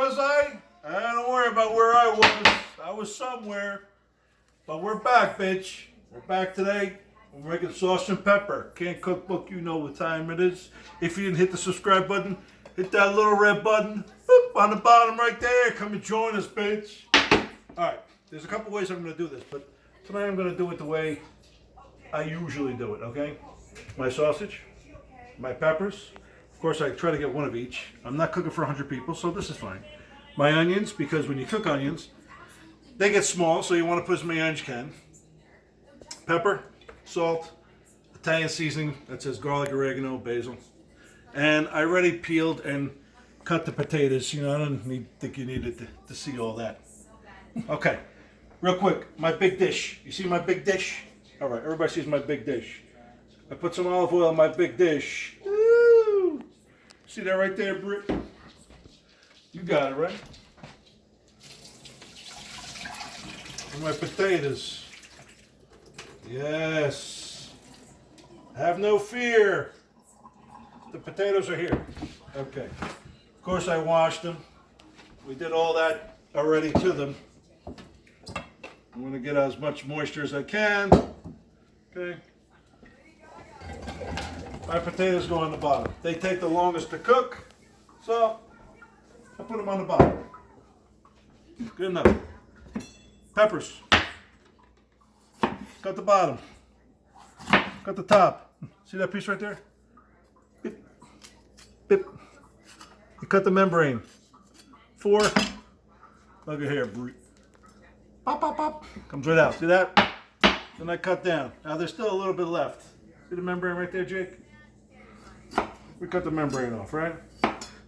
was I? Don't worry about where I was. I was somewhere. But we're back, bitch. We're back today. We're making sausage and pepper. Can't cookbook, you know what time it is. If you didn't hit the subscribe button, hit that little red button. Boop, on the bottom right there. Come and join us, bitch. Alright, there's a couple ways I'm going to do this, but tonight I'm going to do it the way I usually do it, okay? My sausage, my peppers. Of course, I try to get one of each. I'm not cooking for 100 people, so this is fine. My onions, because when you cook onions, they get small, so you want to put as many onions as you can. Pepper, salt, Italian seasoning that says garlic, oregano, basil. And I already peeled and cut the potatoes. You know, I don't think you needed to see all that. Okay, real quick, my big dish. You see my big dish? All right, everybody sees my big dish. I put some olive oil in my big dish. Woo! See that right there, Britt? You got it, right? And my potatoes. Yes. Have no fear. The potatoes are here. Okay. Of course, I washed them. We did all that already to them. I'm going to get as much moisture as I can. Okay. My potatoes go on the bottom. They take the longest to cook, so I put them on the bottom. Good enough. Peppers. Cut the bottom. Cut the top. See that piece right there? Beep. Beep. You cut the membrane. 4. Look at here. Pop, pop, pop. Comes right out. See that? Then I cut down. Now there's still a little bit left. See the membrane right there, Jake? We cut the membrane off, right?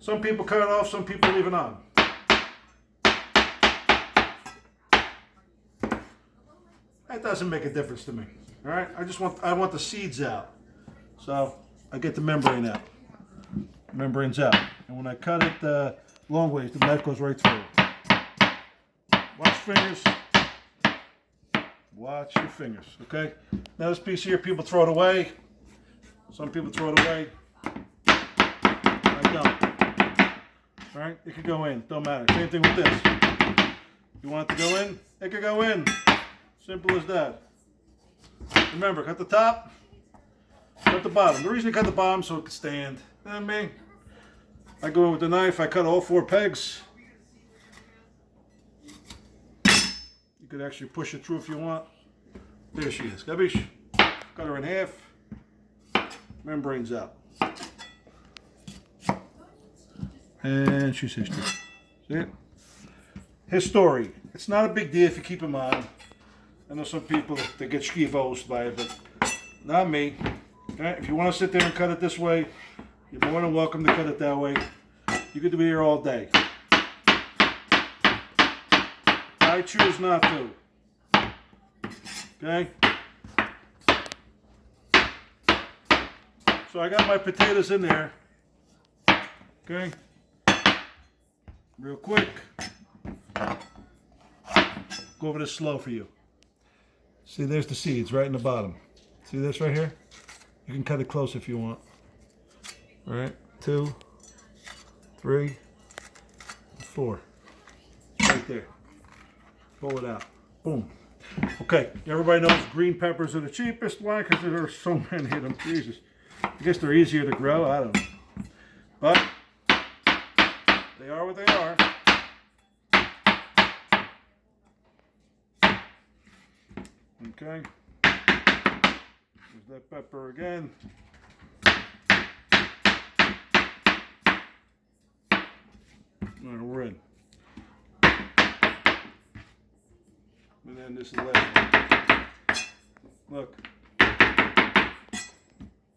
Some people cut it off, some people leave it on. That doesn't make a difference to me. All right? I want the seeds out. So I get the membrane out. Membrane's out. And when I cut it long ways, the knife goes right through. Watch fingers. Watch your fingers, okay? Now this piece here, people throw it away. Some people throw it away. I don't. All right, it could go in, don't matter. Same thing with this. You want it to go in? It could go in. Simple as that. Remember, cut the top, cut the bottom. The reason you cut the bottom so it can stand. You know what I mean? I go in with the knife, I cut all 4 pegs. You could actually push it through if you want. There she is. Gabish. Cut her in half. Membrane's out. And she's history. See it? His story. It's not a big deal if you keep him on. I know some people that get schivos by it, but not me. Okay? If you want to sit there and cut it this way, you're more than welcome to cut it that way. You could be here all day. I choose not to. Okay? So I got my potatoes in there. Okay? Real quick. Go over this slow for you. See, there's the seeds right in the bottom. See this right here? You can cut it close if you want. All right, 2, 3, 4. Right there. Pull it out. Boom. Okay, everybody knows green peppers are the cheapest. Why? Because there are so many of them. Jesus. I guess they're easier to grow. I don't know. But they are what they are. Okay. There's that pepper again. All right, we're in. And then this is the last one. Look.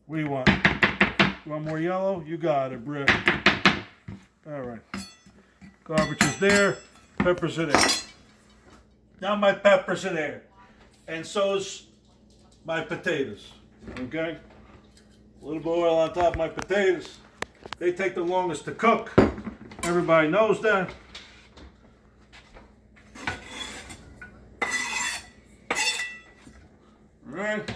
What do you want? You want more yellow? You got it, Britt. All right. Garbage is there. Peppers are there. Now my peppers are there. And so's my potatoes. Okay? A little bit of oil on top of my potatoes. They take the longest to cook. Everybody knows that. Alright?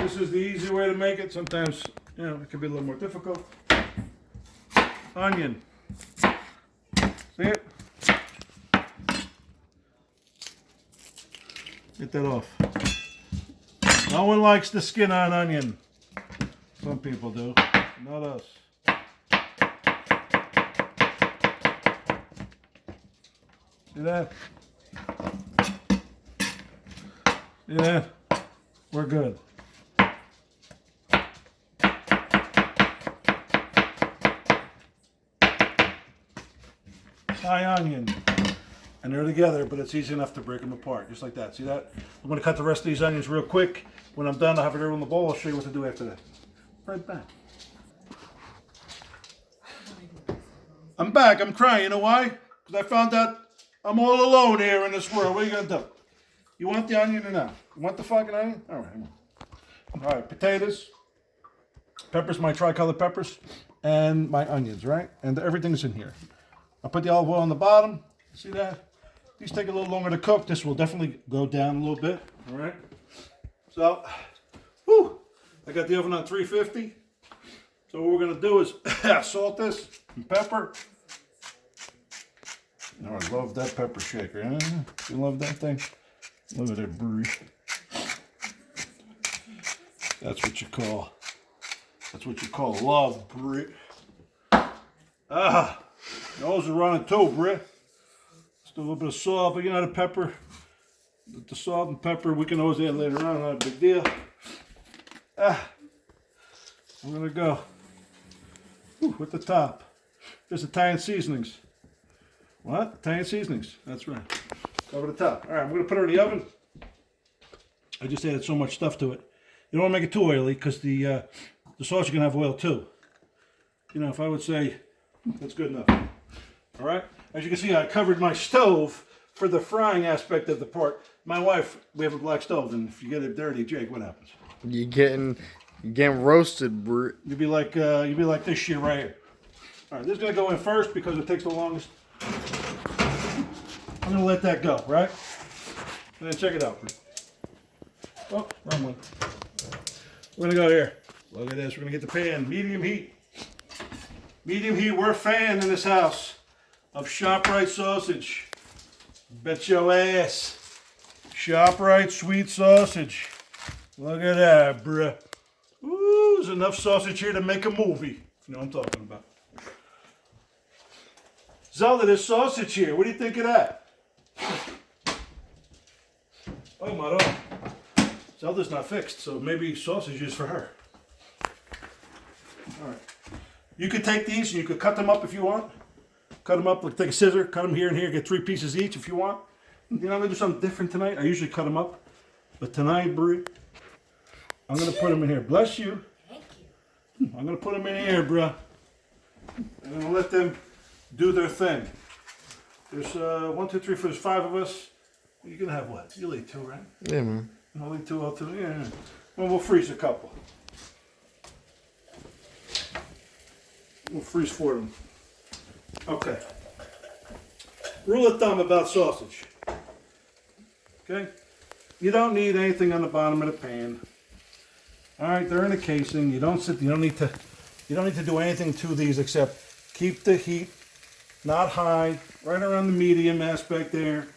This is the easy way to make it. Sometimes, you know, it can be a little more difficult. Onion. See it? Get that off. No one likes the skin on onion. Some people do, not us. See that? See that? We're good. High onion. And they're together, but it's easy enough to break them apart, just like that. See that? I'm going to cut the rest of these onions real quick. When I'm done, I'll have it all in the bowl. I'll show you what to do after that. Right back. I'm back. I'm crying. You know why? Because I found out I'm all alone here in this world. What are you going to do? You want the onion or not? You want the fucking onion? All right. All right. Potatoes. Peppers, my tricolor peppers. And my onions, right? And everything's in here. I'll put the olive oil on the bottom. See that? These take a little longer to cook. This will definitely go down a little bit. All right. So, whew, I got the oven on 350. So what we're going to do is salt this and pepper. Oh, I love that pepper shaker. Huh? You love that thing? Look at that brew. That's what you call love, Brit. Ah, nose are running too, Brit. Just a little bit of salt, but you know the pepper, the salt and pepper we can always add later on, not a big deal. Ah, I'm gonna go with the top. There's Italian seasonings. What? Italian seasonings. That's right. Over the top. All right, I'm gonna put her in the oven. I just added so much stuff to it. You don't want to make it too oily because the sauce is gonna have oil too. You know, if I would say that's good enough. All right. As you can see, I covered my stove for the frying aspect of the pork. My wife, we have a black stove, and if you get it dirty, Jake, what happens? You're getting roasted, Brit. You'd be like this shit right here. All right, this is gonna go in first because it takes the longest. I'm gonna let that go, right? And then check it out. Oh, wrong one. We're gonna go here. Look at this. We're gonna get the pan, medium heat. Medium heat. We're a fan in this house of ShopRite sausage. Bet your ass. ShopRite sweet sausage. Look at that, bruh. Ooh, there's enough sausage here to make a movie. You know what I'm talking about. Zelda, there's sausage here. What do you think of that? Oh, my God. Zelda's not fixed, so maybe sausage is for her. All right. You could take these and you could cut them up if you want. Cut them up, like take a scissor, cut them here and here, get 3 pieces each if you want. You know, I'm gonna do something different tonight. I usually cut them up, but tonight, Brie, I'm gonna put them in here. Bless you. Thank you. I'm gonna put them in here, bruh. And I'm gonna let them do their thing. There's 1, 2, 3, 4, there's 5 of us. You're gonna have what? You'll eat 2, right? Yeah, man. I'll eat 2, I'll 2. Yeah. Well, we'll freeze a couple. We'll freeze 4 of them. Okay. Rule of thumb about sausage. Okay? You don't need anything on the bottom of the pan. All right, they're in a casing. You don't need to do anything to these except keep the heat not high, right around the medium aspect there.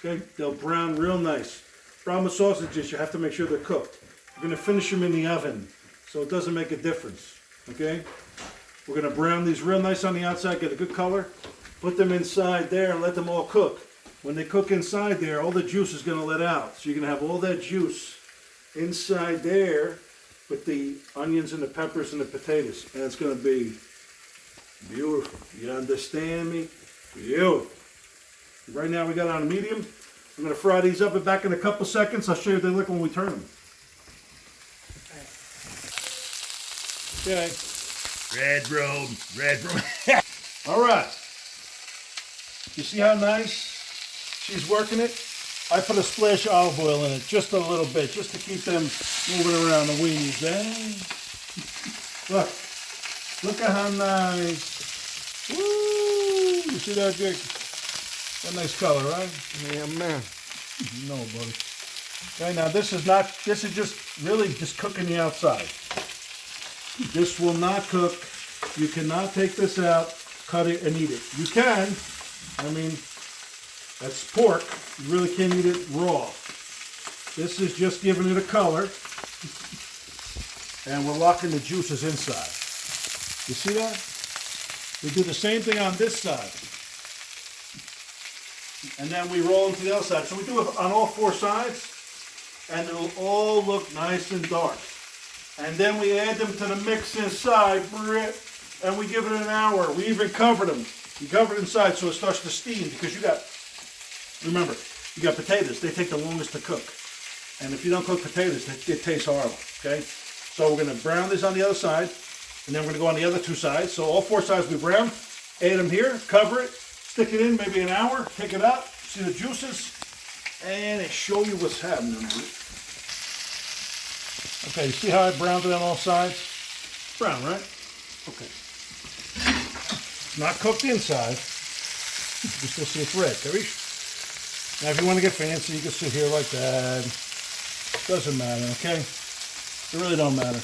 Okay? They'll brown real nice. Problem with sausages, you have to make sure they're cooked. You're going to finish them in the oven, so it doesn't make a difference. Okay? We're going to brown these real nice on the outside, get a good color. Put them inside there and let them all cook. When they cook inside there, all the juice is going to let out. So you're going to have all that juice inside there with the onions and the peppers and the potatoes. And it's going to be beautiful. You understand me? Beautiful. Right now we got it on medium. I'm going to fry these up and back in a couple seconds. I'll show you what they look when we turn them. Okay. Red room. All right. You see how nice she's working it? I put a splash of olive oil in it, just a little bit, just to keep them moving around the weenies. Look at how nice. Woo! You see that, Jake? That nice color, right? Yeah, man. No, buddy. Okay, now this is just really just cooking the outside. This will not cook. You cannot take this out, cut it, and eat it. You can. I mean, that's pork. You really can't eat it raw. This is just giving it a color. And we're locking the juices inside. You see that? We do the same thing on this side. And then we roll them to the other side. So we do it on all four sides, and it'll all look nice and dark. And then we add them to the mix inside, and we give it an hour. We even cover them. You cover it inside so it starts to steam, because remember, you got potatoes. They take the longest to cook. And if you don't cook potatoes, it tastes horrible, okay? So we're going to brown this on the other side, and then we're going to go on the other two sides. So all four sides we brown, add them here, cover it, stick it in maybe an hour, take it out, see the juices, and show you what's happening. Okay, you see how I browned it on all sides? Brown, right? Okay. Not cooked inside. You still see it's red. Now if you want to get fancy, you can sit here like that. Doesn't matter, okay? It really don't matter.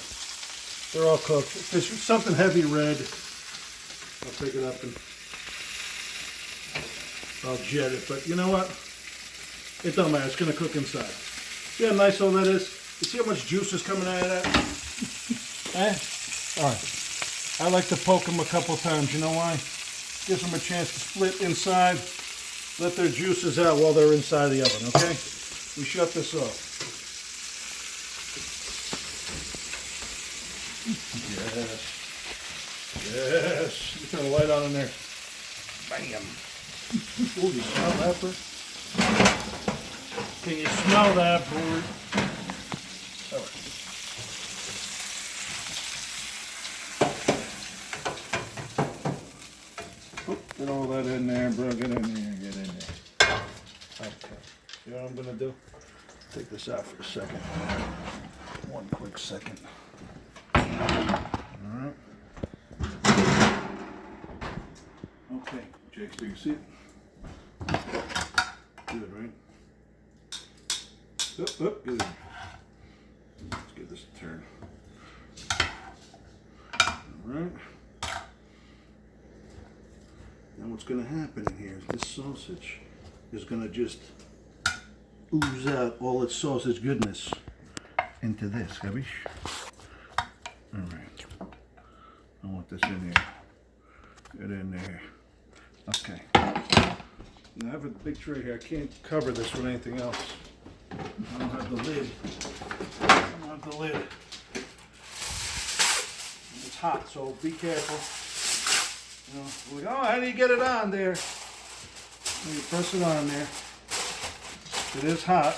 They're all cooked. If there's something heavy red, I'll pick it up and I'll jet it. But you know what? It don't matter. It's going to cook inside. See how nice all that is? You see how much juice is coming out of that? All right. I like to poke them a couple times. You know why? Gives them a chance to split inside. Let their juices out while they're inside the oven, okay? We shut this off. Yes. Yes. You turn the light on in there. Bam. Ooh, you smell that, Bert? Can you smell that, Bert? All right. Get all that in there, bro. Get in there. Get in there. Okay. You know what I'm going to do? Take this out for a second. One quick second. Alright. Okay. Jakes, do you see it? Good, right? Up, get it. Let's get this a turn. Alright. Now what's going to happen in here is this sausage is going to just ooze out all its sausage goodness into this, capiche? Alright. I want this in here. Get in there. Okay. Now I have a big tray here. I can't cover this with anything else. I don't have the lid. I don't have the lid. It's hot, so be careful. You know, like, oh, how do you get it on there? You press it on there. It is hot.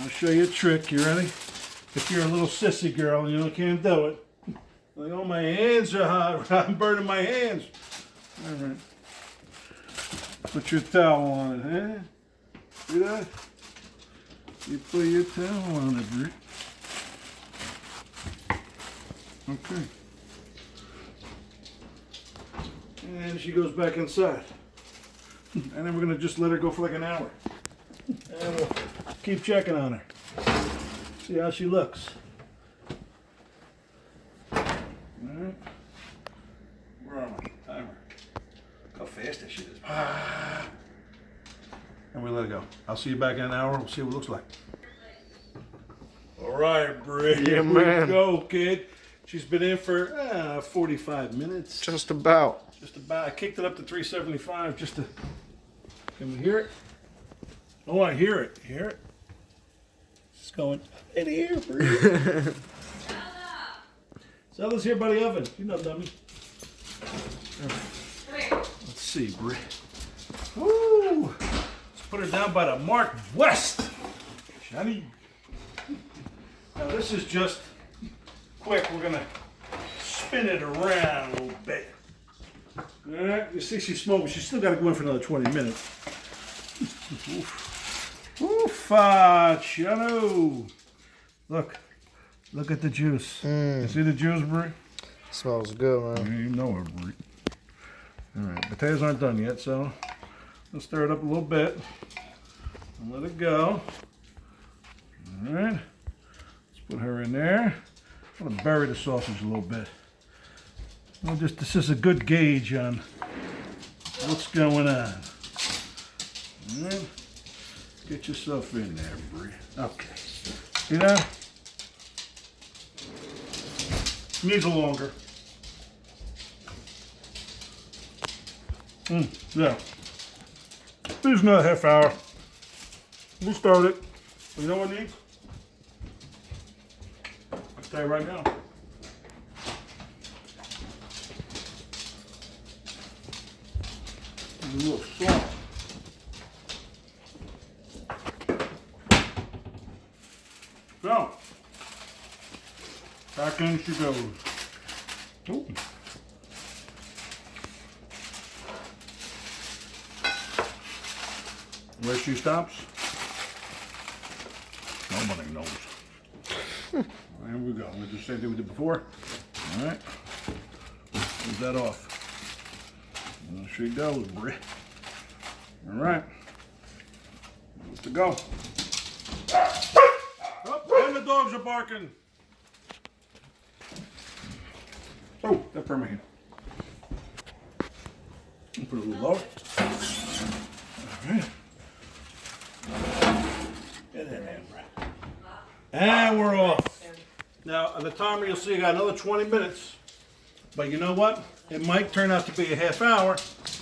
I'll show you a trick. You ready? If you're a little sissy girl and you can't do it, like, oh, my hands are hot. I'm burning my hands. All right. Put your towel on it, huh? See that? You put your towel on it, Rick. Okay. And she goes back inside. And then we're going to just let her go for like an hour. And we'll keep checking on her. See how she looks. Alright. Where am I? Timer. Look how fast that shit is. And we let it go. I'll see you back in an hour. We'll see what it looks like. Alright, Britt. Yeah, Here man. we go, kid. She's been in for 45 minutes. Just about. Just about. I kicked it up to 375 just to. Can we hear it? Oh, I hear it. You hear it? It's going in here, Bree. Zella's here by the oven. You know, dummy. Let's see, Bree. Woo! Let's put her down by the Mark West. Johnny. Now this is just quick. We're gonna spin it around a little bit. All right. You see, she's smoking. She's still got to go in for another 20 minutes. Oof, Chano. Look at the juice. You see the juice, Brie? Smells good, man. You know it, Brie. All right, potatoes aren't done yet, so let's stir it up a little bit and let it go. All right, let's put her in there. I'm gonna bury the sausage a little bit. This is a good gauge on what's going on. All right. Get yourself in there, Bree. Okay. See that? Needs a longer. Yeah. There's another half hour. We'll start it. You know what it needs? I'll tell you right now. A little salt. So, back in she goes. Ooh. Where she stops, nobody knows. There we go. We just same thing we did before. All right. Close that off. There she goes, Bri. All right. Good to go. Oh, and the dogs are barking. Oh, that burned my hand. Put it a little lower. All right. Get in there, Bri. And we're off. Now, on the timer, you'll see I got another 20 minutes. But you know what? It might turn out to be a half hour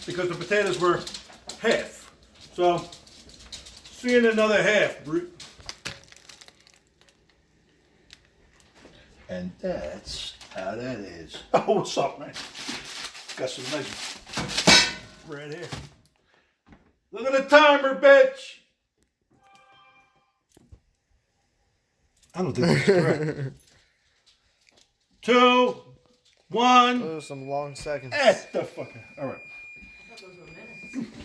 because the potatoes were half. So, see you in another half, Brute. And that's how that is. Oh, what's up, man? Got some nice bread here. Look at the timer, bitch. I don't think that's correct. 2, 1. Those are some long seconds. The fucker. All right.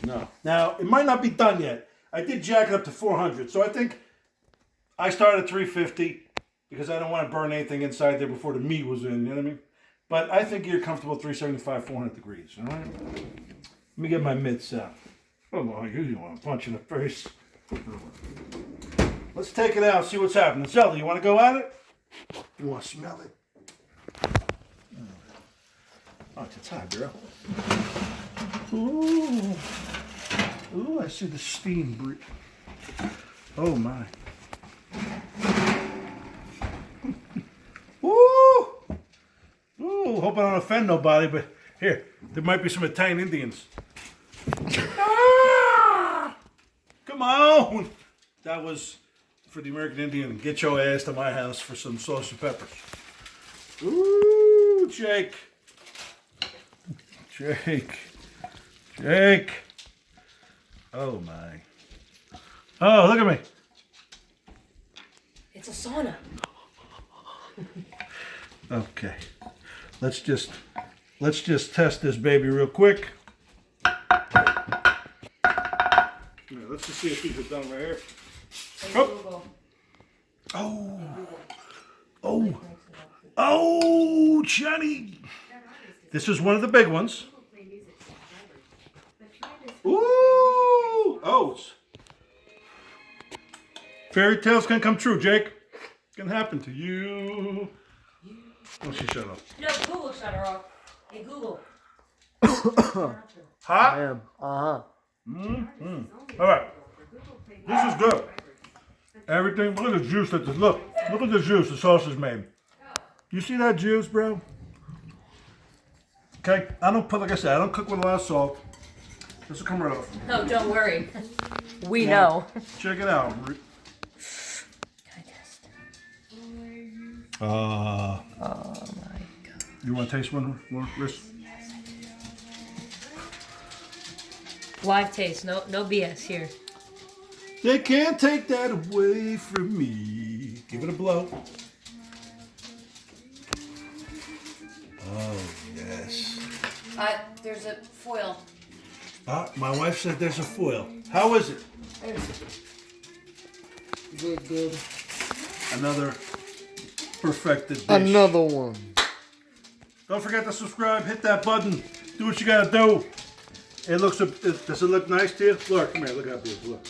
No. Now, it might not be done yet. I did jack it up to 400, so I think I started at 350 because I don't want to burn anything inside there before the meat was in, you know what I mean? But I think you're comfortable at 375, 400 degrees, all right? Let me get my mitts out. Oh, well, I usually want to punch in the face. Let's take it out, see what's happening. Zelda, you want to go at it? You want to smell it? Oh, it's hot, girl. Ooh. Ooh, I see the steam breathe. Oh, my. Ooh. Ooh, hope I don't offend nobody, but here, there might be some Italian Indians. Ah! Come on. That was for the American Indian. Get your ass to my house for some sauce and peppers. Ooh, Jake. Jake. Oh, my. Oh, look at me. It's a sauna. Okay. Let's just test this baby real quick. Yeah, let's just see if these are done right here. Oh. Oh, Johnny. This is one of the big ones. Ooh, oats. Fairy tales can come true, Jake. It can happen to you. Oh, she shut up. No, Google shut her off. Hey, Google. Hot? I am. Uh-huh. All right. This is good. Everything. Look at the juice that this. Look at the juice the sauce is made. You see that juice, bro? Okay. I don't put, like I said, I don't cook with a lot of salt. This will come right off. No, don't worry. We Yeah. know. Check it out. Oh my god. You want to taste one more, Chris? Live taste, no BS here. They can't take that away from me. Give it a blow. Oh, yes. There's a foil. My wife said there's a foil. How is it? Good. Another perfected dish. Another one. Don't forget to subscribe. Hit that button. Do what you gotta do. Does it look nice to you? Look, come here. Look how beautiful.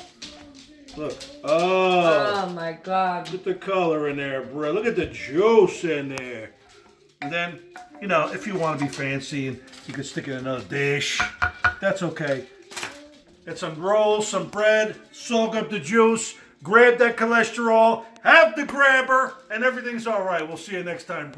Look. Oh. Oh my god. Look at the color in there, bro. Look at the juice in there. And then, if you want to be fancy and you can stick it in another dish, that's okay. get some rolls, some bread, soak up the juice, grab that cholesterol, have the grabber, and everything's all right. We'll see you next time.